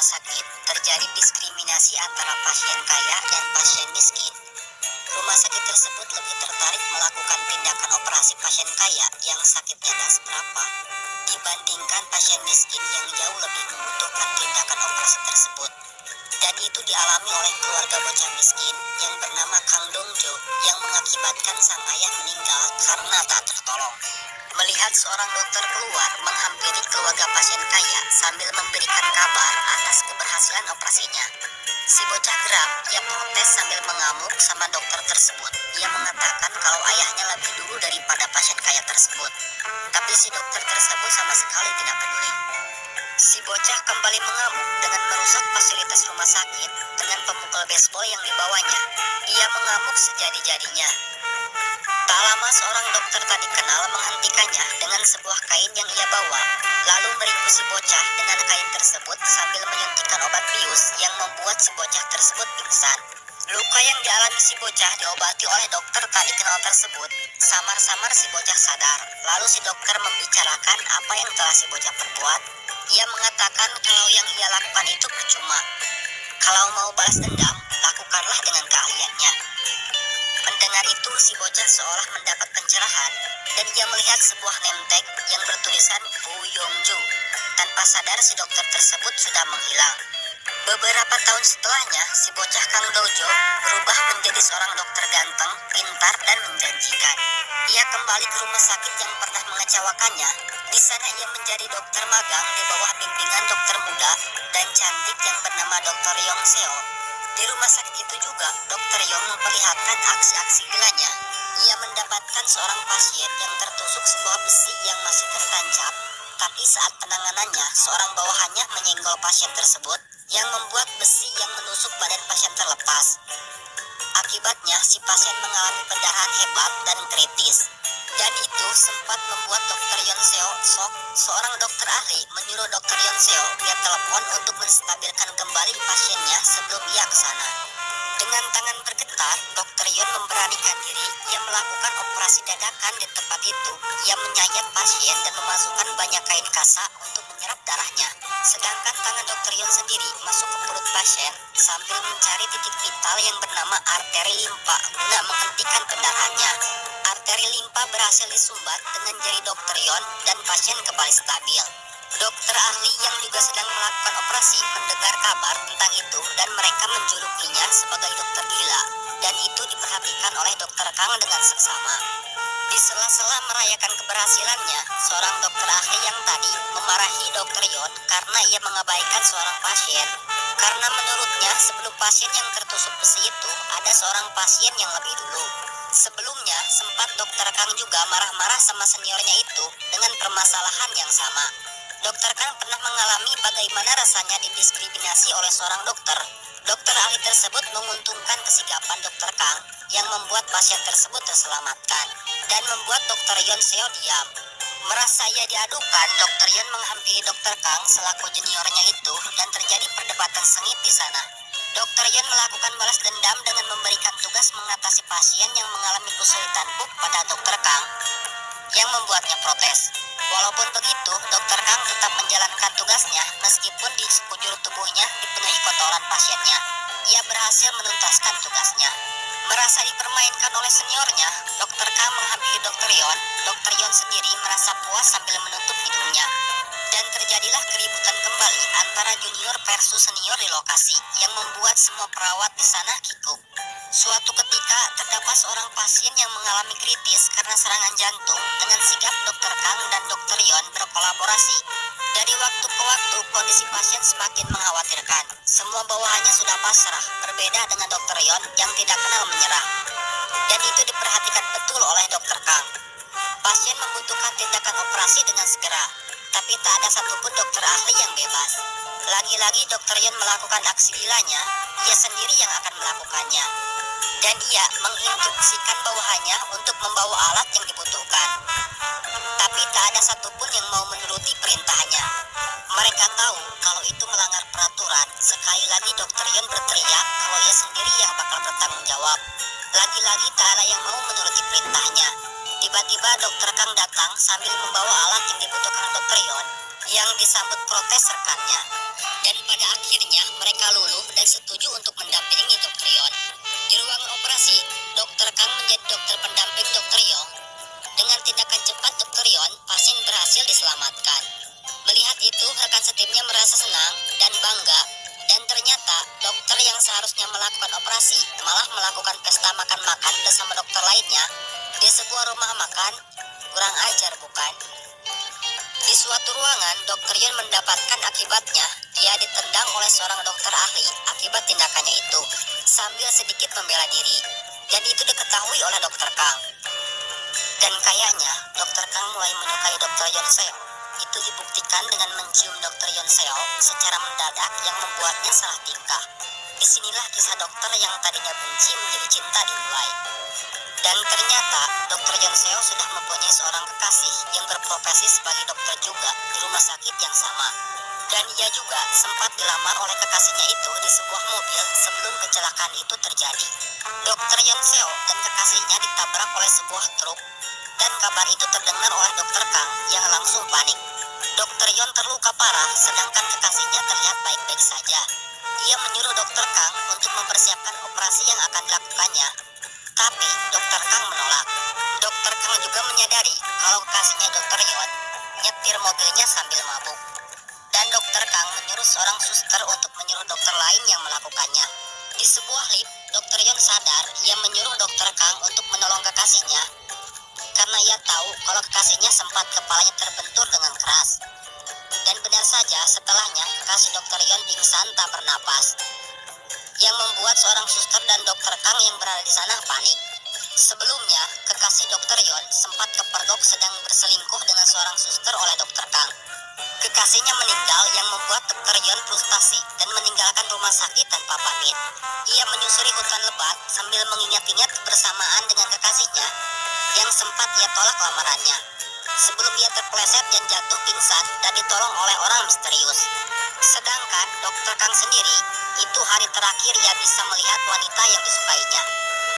rumah sakit terjadi diskriminasi antara pasien kaya dan pasien miskin. Rumah sakit tersebut lebih tertarik melakukan tindakan operasi pasien kaya yang sakitnya tak seberapa dibandingkan pasien miskin yang jauh lebih membutuhkan tindakan operasi tersebut. Dan itu dialami oleh keluarga bocah miskin yang bernama Kang Dongjo yang mengakibatkan sang ayah meninggal karena tak tertolong. Melihat seorang dokter keluar menghampiri keluarga pasien kaya sambil memberikan kabar atas keberhasilan operasinya. Si bocah geram, ia protes sambil mengamuk sama dokter tersebut. Ia mengatakan kalau ayahnya lebih dulu daripada pasien kaya tersebut. Tapi si dokter tersebut sama sekali tidak peduli. Si bocah kembali mengamuk dengan merusak fasilitas rumah sakit dengan pemukul baseball yang dibawanya. Ia mengamuk sejadi-jadinya. Tak lama seorang dokter tak dikenal menghentikannya dengan sebuah kain yang ia bawa, lalu meringkus si bocah dengan kain tersebut sambil menyuntikkan obat bius yang membuat si bocah tersebut pingsan. Luka yang dialami si bocah diobati oleh dokter tak dikenal tersebut. Samar-samar si bocah sadar, lalu si dokter membicarakan apa yang telah si bocah perbuat. Ia mengatakan kalau yang ia lakukan itu percuma. Kalau mau balas dendam, lakukanlah dengan keahliannya. Mendengar itu, si bocah seolah mendapat pencerahan dan ia melihat sebuah name tag yang bertulisan Bu Yongju. Tanpa sadar si dokter tersebut sudah menghilang. Beberapa tahun setelahnya, si bocah Kang Dojo berubah menjadi seorang dokter ganteng, pintar, dan menjanjikan. Ia kembali ke rumah sakit yang pernah mengecewakannya. Di sana ia menjadi dokter magang di bawah bimbingan dokter muda dan cantik yang bernama Dr. Yong Seo. Di rumah sakit itu juga, Dr. Yong memperlihatkan aksi-aksi gilanya. Ia mendapatkan seorang pasien yang tertusuk sebuah besi yang masih tertancap. Tapi saat penanganannya, seorang bawahannya menyenggol pasien tersebut yang membuat besi yang menusuk badan pasien terlepas. Akibatnya, si pasien mengalami pendarahan hebat dan kritis. Dan itu sempat membuat Dr. Yon Seo Sok, seorang dokter ahli, menyuruh Dr. Yon Seo via telepon untuk menstabilkan kembali pasiennya sebelum ia ke sana. Dengan tangan bergetar, Dr. Yon memberanikan diri. Ia melakukan operasi dadakan di tempat itu. Ia menyayat pasien dan memasukkan banyak kain kasa untuk menyerap darahnya. Sedangkan tangan Dr. Yon sendiri masuk ke perut pasien sambil mencari titik vital yang bernama arteri limpa guna menghentikan pendarahannya. Arteri limpa berhasil disumbat dengan jari Dr. Yon dan pasien kembali stabil. Dokter ahli yang juga sedang melakukan operasi mendengar kabar tentang itu dan mereka menjulukinya sebagai dokter gila. Dan itu diperhatikan oleh Dokter Kang dengan seksama. Di sela-sela merayakan keberhasilannya, seorang dokter ahli yang tadi memarahi Dokter Yon karena ia mengabaikan seorang pasien. Karena menurutnya sebelum pasien yang tertusuk besi itu, ada seorang pasien yang lebih dulu. Sebelumnya, sempat Dokter Kang juga marah-marah sama seniornya itu dengan permasalahan yang sama. Dokter Kang pernah mengalami bagaimana rasanya didiskriminasi oleh seorang dokter. Dokter ahli tersebut menguntungkan kesigapan Dokter Kang yang membuat pasien tersebut terselamatkan dan membuat Dokter Yon Seo diam. Merasa ia diadukan, Dokter Yon menghampiri Dokter Kang selaku juniornya itu dan terjadi perdebatan sengit di sana. Dokter Yon melakukan balas dendam dengan memberikan tugas mengatasi pasien yang mengalami kesulitan pup pada Dokter Kang yang membuatnya protes. Walaupun begitu, Dokter Kang tetap menjalankan tugasnya meskipun di sekujur tubuhnya dipenuhi kotoran pasiennya. Ia berhasil menuntaskan tugasnya. Merasa dipermainkan oleh seniornya, Dokter Kang menghampiri Dokter Yon. Dokter Yon sendiri merasa puas sambil menutup hidungnya. Dan terjadilah keributan kembali antara junior versus senior di lokasi yang membuat semua perawat di sana kikuk. Suatu ketika, terdapat seorang pasien yang mengalami kritis karena serangan jantung. Dengan sigap Dokter Kang dan Dokter Yon berkolaborasi. Dari waktu ke waktu, kondisi pasien semakin mengkhawatirkan. Semua bawahannya sudah pasrah, berbeda dengan Dokter Yon yang tidak kenal menyerah. Dan itu diperhatikan betul oleh Dokter Kang. Pasien membutuhkan tindakan operasi dengan segera, tapi tak ada satupun dokter ahli yang bebas. Lagi-lagi Dokter Yon melakukan aksi gilanya, ia sendiri yang akan melakukannya. Dan ia menginstruksikan bawahannya untuk membawa alat yang dibutuhkan. Tapi tak ada satupun yang mau menuruti perintahnya. Mereka tahu kalau itu melanggar peraturan. Sekali lagi Dokter Yon berteriak kalau ia sendiri yang bakal bertanggung jawab. Lagi-lagi tak ada yang mau menuruti perintahnya. Tiba-tiba Dokter Kang datang sambil membawa alat yang dibutuhkan Dokter Yon. yang disambut protes rekannya. Dan pada akhirnya mereka luluh dan setuju untuk mendampingi Dr. Yon. Di ruangan operasi, Dr. Kang menjadi dokter pendamping Dr. Yong. Dengan tindakan cepat Dr. Yon, pasien berhasil diselamatkan. Melihat itu, rekan setimnya merasa senang dan bangga. Dan ternyata, dokter yang seharusnya melakukan operasi malah melakukan pesta makan-makan bersama dokter lainnya di sebuah rumah makan. Kurang ajar, bukan? Di suatu ruangan, Dr. Yun mendapatkan akibatnya. Dia ditendang oleh seorang dokter ahli akibat tindakannya itu, sambil sedikit membela diri. Dan itu diketahui oleh Dr. Kang. Dan kayaknya, Dr. Kang mulai menyukai Dr. Yon Seo. Itu dibuktikan dengan mencium Dr. Yon Seo secara mendadak yang membuatnya salah tingkah. Disinilah kisah dokter yang tadinya benci menjadi cinta dimulai. Dan ternyata, Dr. Yon Seo sudah mempunyai seorang kekasih yang berprofesi sebagai dokter juga di rumah sakit yang sama. Dan ia juga sempat dilamar oleh kekasihnya itu di sebuah mobil sebelum kecelakaan itu terjadi. Dr. Yon Seo dan kekasihnya ditabrak oleh sebuah truk. Dan kabar itu terdengar oleh Dr. Kang yang langsung panik. Dr. Yon terluka parah sedangkan kekasihnya terlihat baik-baik saja. Ia menyuruh Dr. Kang untuk mempersiapkan operasi yang akan dilakukannya. Tapi Dr. Kang menolak. Dr. Kang juga menyadari kalau kekasihnya Dr. Yon nyetir mobilnya sambil mabuk. Dan Dr. Kang menyuruh seorang suster untuk menyuruh dokter lain yang melakukannya. Di sebuah lift, Dr. Yon sadar ia menyuruh Dr. Kang untuk menolong kekasihnya karena ia tahu kalau kekasihnya sempat kepalanya terbentur dengan keras. Dan benar saja setelahnya kekasih Dr. Yon pingsan tak bernapas, yang membuat seorang suster dan Dr. Kang yang berada di sana panik. Sebelumnya, kekasih Dr. Yon sempat kepergok sedang berselingkuh dengan seorang suster oleh Dr. Kang. Kekasihnya meninggal yang membuat Dr. Yon frustasi dan meninggalkan rumah sakit tanpa pamit. Ia menyusuri hutan lebat sambil mengingat-ingat kebersamaan dengan kekasihnya yang sempat ia tolak lamarannya. Sebelum ia terpeleset dan jatuh pingsan dan ditolong oleh orang misterius. Sedangkan Dr. Kang sendiri, itu hari terakhir ia bisa melihat wanita yang disukainya.